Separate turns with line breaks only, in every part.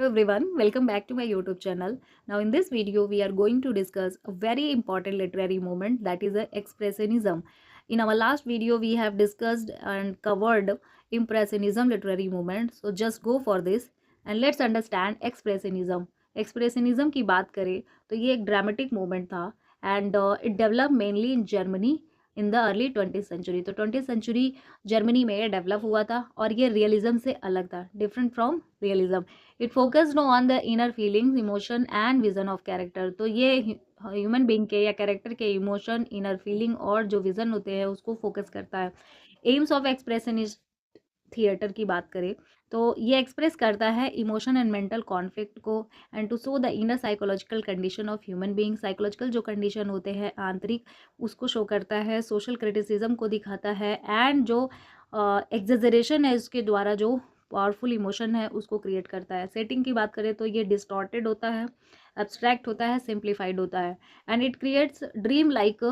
Hello everyone, welcome back to my YouTube channel. Now in this video we are going to discuss a very important literary movement, that is expressionism. In our last video we have discussed and covered impressionism literary movement. So just go for this and let's understand expressionism. Expressionism की बात करें तो ये एक dramatic movement था and it develop mainly in Germany in the early 20th century. तो 20th century Germany में develop हुआ था और ये रियलिज्म से अलग था, different from realism. It focused on the inner feelings, emotion and vision of character. तो ये ह्यूमन बीइंग के या कैरेक्टर के इमोशन, इनर फीलिंग और जो विजन होते हैं उसको फोकस करता है. एम्स ऑफ एक्सप्रेशनिस्ट थिएटर की बात करें तो ये एक्सप्रेस करता है इमोशन एंड मेंटल कॉन्फ्लिक्ट को and to show the inner psychological condition of human being. Psychological जो कंडीशन होते हैं आंतरिक, उसको शो करता है. सोशल क्रिटिसिज्म को दिखाता है एंड जो एग्जेजरेशन है उसके द्वारा जो पावरफुल इमोशन है उसको क्रिएट करता है. सेटिंग की बात करें तो ये डिस्टॉर्टेड होता है, एब्स्ट्रैक्ट होता है, सिंप्लीफाइड होता है and it creates dream like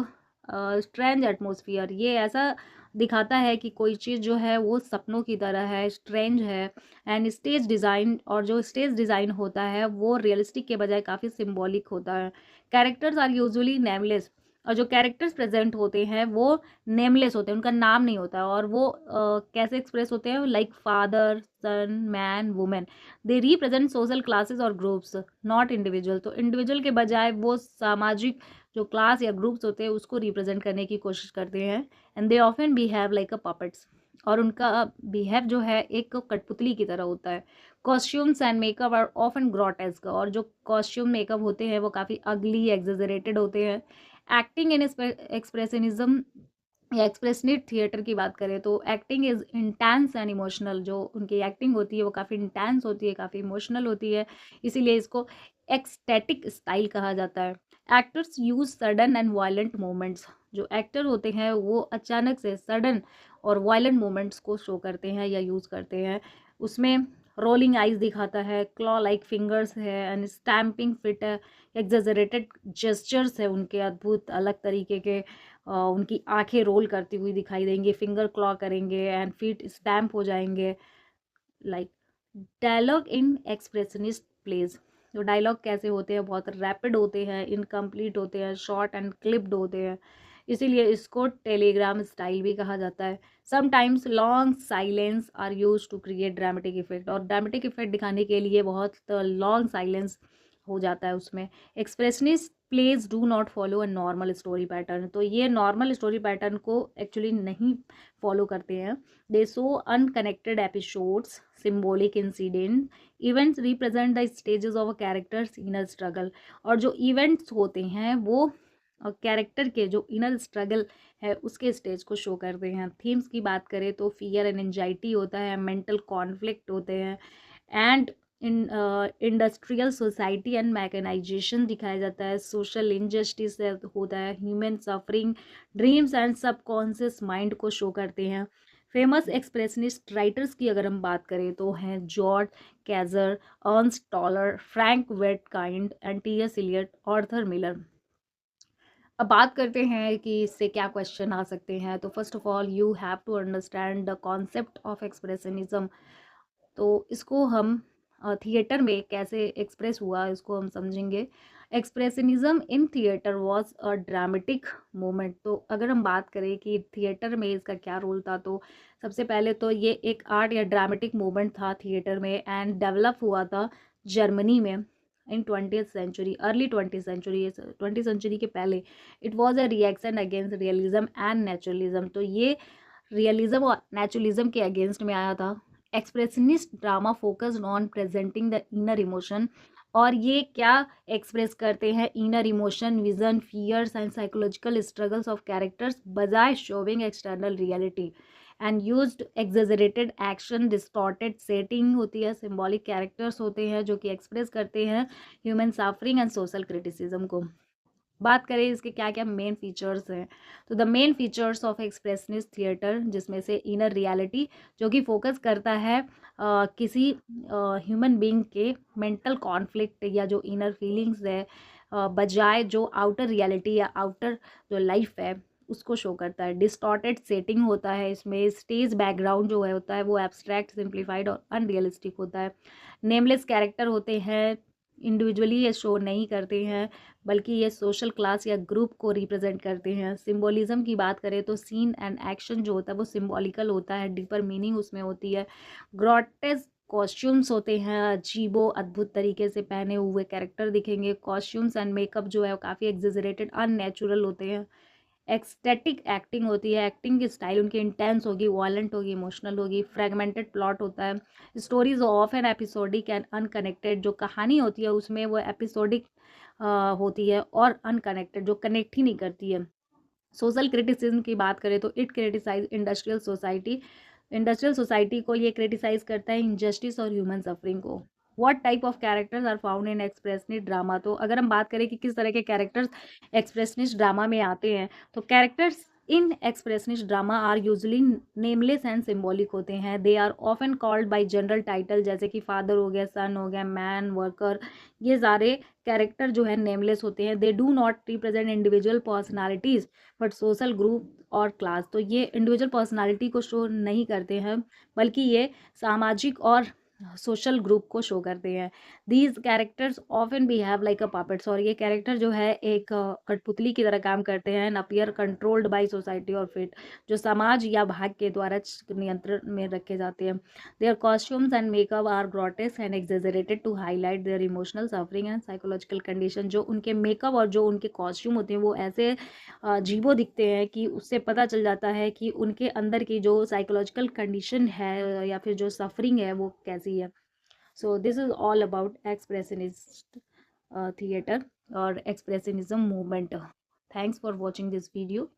strange atmosphere. ये ऐसा दिखाता है कि कोई चीज़ जो है वो सपनों की तरह है, स्ट्रेंज है. एंड स्टेज डिज़ाइन, और जो स्टेज डिज़ाइन होता है वो रियलिस्टिक के बजाय काफ़ी सिंबॉलिक होता है. कैरेक्टर्स आर यूजुअली नेमलेस, और जो कैरेक्टर्स प्रेजेंट होते हैं वो नेमलेस होते हैं, उनका नाम नहीं होता. और वो कैसे एक्सप्रेस होते हैं, like father, son, man, women. They represent social classes और ग्रुप्स, नॉट इंडिविजुअल. तो इंडिविजुअल के बजाय वो सामाजिक जो क्लास या ग्रुप्स होते हैं उसको रिप्रेजेंट करने की कोशिश करते हैं. And they often behave like a puppets, और उनका बिहेव जो है एक कठपुतली की तरह होता है. Costumes and makeup are often grotesque, और जो कॉस्ट्यूम मेकअप होते हैं वो काफ़ी अगली, एग्जेजरेटेड होते हैं. एक्टिंग इन एक्सप्रेशनिज्म या एक्सप्रेशनिस्ट थिएटर की बात करें तो acting is intense and emotional. जो उनकी एक्टिंग होती है वो काफ़ी इंटेंस होती है, काफ़ी इमोशनल होती है, इसीलिए इसको एक्सटैटिक स्टाइल कहा जाता है. Actors use sudden and violent moments. जो एक्टर होते हैं वो अचानक से सडन और वायलेंट मोमेंट्स को शो करते हैं या यूज़ करते हैं. उसमें रोलिंग आइज दिखाता है, क्लॉ लाइक फिंगर्स है एंड स्टैम्पिंग फिट है, एग्जेजरेटेड जेस्चर्स है उनके अद्भुत अलग तरीके के. उनकी आंखें रोल करती हुई दिखाई देंगी, फिंगर क्लॉ करेंगे एंड फीट स्टैम्प हो जाएंगे. Like dialogue in expressionist plays. तो डायलॉग कैसे होते हैं, बहुत रैपिड होते हैं, इनकम्प्लीट होते हैं, शॉर्ट एंड क्लिप्ड होते हैं, इसीलिए इसको टेलीग्राम स्टाइल भी कहा जाता है. Sometimes long silence are use to create dramatic effect, और ड्रामेटिक इफेक्ट दिखाने के लिए बहुत लॉन्ग साइलेंस हो जाता है उसमें. Expressionist plays do not follow a normal story pattern. तो ये नॉर्मल स्टोरी पैटर्न को एक्चुअली नहीं फॉलो करते हैं. They show unconnected episodes, symbolic incident. Events represent the stages of a character's inner struggle. और जो इवेंट्स होते हैं वो कैरेक्टर के जो इनर स्ट्रगल है उसके स्टेज को शो करते हैं. थीम्स की बात करें तो फियर एंड एंजाइटी होता है, मेंटल कॉन्फ्लिक्ट होते हैं and industrial society and mechanisation दिखाया जाता है. सोशल इनजस्टिस होता है, human suffering, dreams and subconscious mind को शो करते हैं. फेमस एक्सप्रेशनिस्ट राइटर्स की अगर हम बात करें तो हैं George Kaiser, Ernst Toller, Frank Wedekind and T S. Eliot, Arthur Miller. अब बात करते हैं कि इससे क्या क्वेश्चन आ सकते हैं. तो first of all you have to understand the concept of expressionism. तो इसको हम थिएटर में कैसे एक्सप्रेस हुआ इसको हम समझेंगे. Expressionism in theatre was a dramatic moment. तो अगर हम बात करें कि थिएटर में इसका क्या रोल था, तो सबसे पहले तो ये एक आर्ट या ड्रामेटिक मोमेंट था थिएटर में एंड डेवलप हुआ था जर्मनी में in 20th century, early 20th century, 20th century के पहले. It was a reaction against realism and naturalism. तो ये रियलिज्म और नेचुरलिज्म के अगेंस्ट में आया था. Expressionist drama focused on presenting the inner emotion, और ये क्या एक्सप्रेस करते हैं, inner emotion, vision, fears and psychological struggles of characters बजाय showing external reality. And used exaggerated action, distorted setting होती है, सिंबॉलिक कैरेक्टर्स होते हैं जो कि एक्सप्रेस करते हैं human suffering and social criticism को. बात करें इसके क्या क्या मेन फीचर्स हैं, तो the main features of expressionist theatre, जिसमें से इनर रियलिटी जो कि फोकस करता है किसी ह्यूमन बीइंग के मेंटल कॉन्फ्लिक्ट या जो इनर फीलिंग्स है, बजाय जो आउटर रियलिटी या आउटर जो लाइफ है उसको शो करता है। डिस्टॉर्टेड सेटिंग होता है इसमें, स्टेज बैकग्राउंड जो है होता है वो एब्स्ट्रैक्ट, सिंप्लीफाइड और अनरियलिस्टिक होता है। नेमलेस कैरेक्टर होते हैं, इंडिविजुअली ये शो नहीं करते हैं, बल्कि ये सोशल क्लास या ग्रुप को रिप्रेजेंट करते हैं। सिंबोलिज्म की बात करें तो सीन एंड एक्शन जो होता है वो सिंबॉलिकल होता है, डीपर मीनिंग उसमें होती है। ग्रॉटेस्क कॉस्ट्यूम्स होते हैं, अजीबो अद्भुत तरीके से पहने हुए कैरेक्टर दिखेंगे। कॉस्ट्यूम्स एंड मेकअप जो है वो काफ़ी एग्जेजरेटेड, अननेचुरल होते हैं। एक्सटेटिक एक्टिंग होती है, एक्टिंग की स्टाइल उनकी इंटेंस होगी, वायलेंट होगी, इमोशनल होगी। फ्रेगमेंटेड प्लॉट होता है, stories of an episodic and unconnected, जो कहानी होती है उसमें वो एपिसोडिक होती है और अनकनेक्टेड, जो कनेक्ट ही नहीं करती है। सोशल क्रिटिसिज्म की बात करें तो it criticise industrial society, industrial society को ये क्रिटिसाइज करता है इनजस्टिस और ह्यूमन सफरिंग को। What type of characters are found in expressionist drama, तो अगर हम बात करें कि किस तरह के कैरेक्टर्स एक्सप्रेशनिस्ट ड्रामा में आते हैं, तो characters in expressionist drama are usually nameless and symbolic होते हैं। They are often called by general title, जैसे कि फादर हो गया, सन हो गया, मैन, वर्कर, ये सारे कैरेक्टर जो है नेमलेस होते हैं। They do not represent individual personalities but social group और क्लास, तो ये इंडिविजुअल पर्सनालिटी को शो नहीं करते हैं, बल्कि ये सामाजिक और सोशल ग्रुप को शो करते हैं। These characters often behave like a puppets, और ये कैरेक्टर जो है एक कठपुतली की तरह काम करते हैं। And appear controlled by society और फेट, जो समाज या भाग्य के द्वारा नियंत्रण में रखे जाते हैं। Their costumes and makeup are grotesque and exaggerated to highlight their emotional suffering and psychological condition, जो उनके मेकअप और जो उनके कॉस्ट्यूम होते हैं वो ऐसे अजीबो दिखते हैं कि उससे पता चल जाता है कि उनके अंदर की जो साइकोलॉजिकल कंडीशन है या फिर जो सफरिंग है वो कैसी है। So this is all about expressionist theatre और expressionism movement. Thanks for watching this video.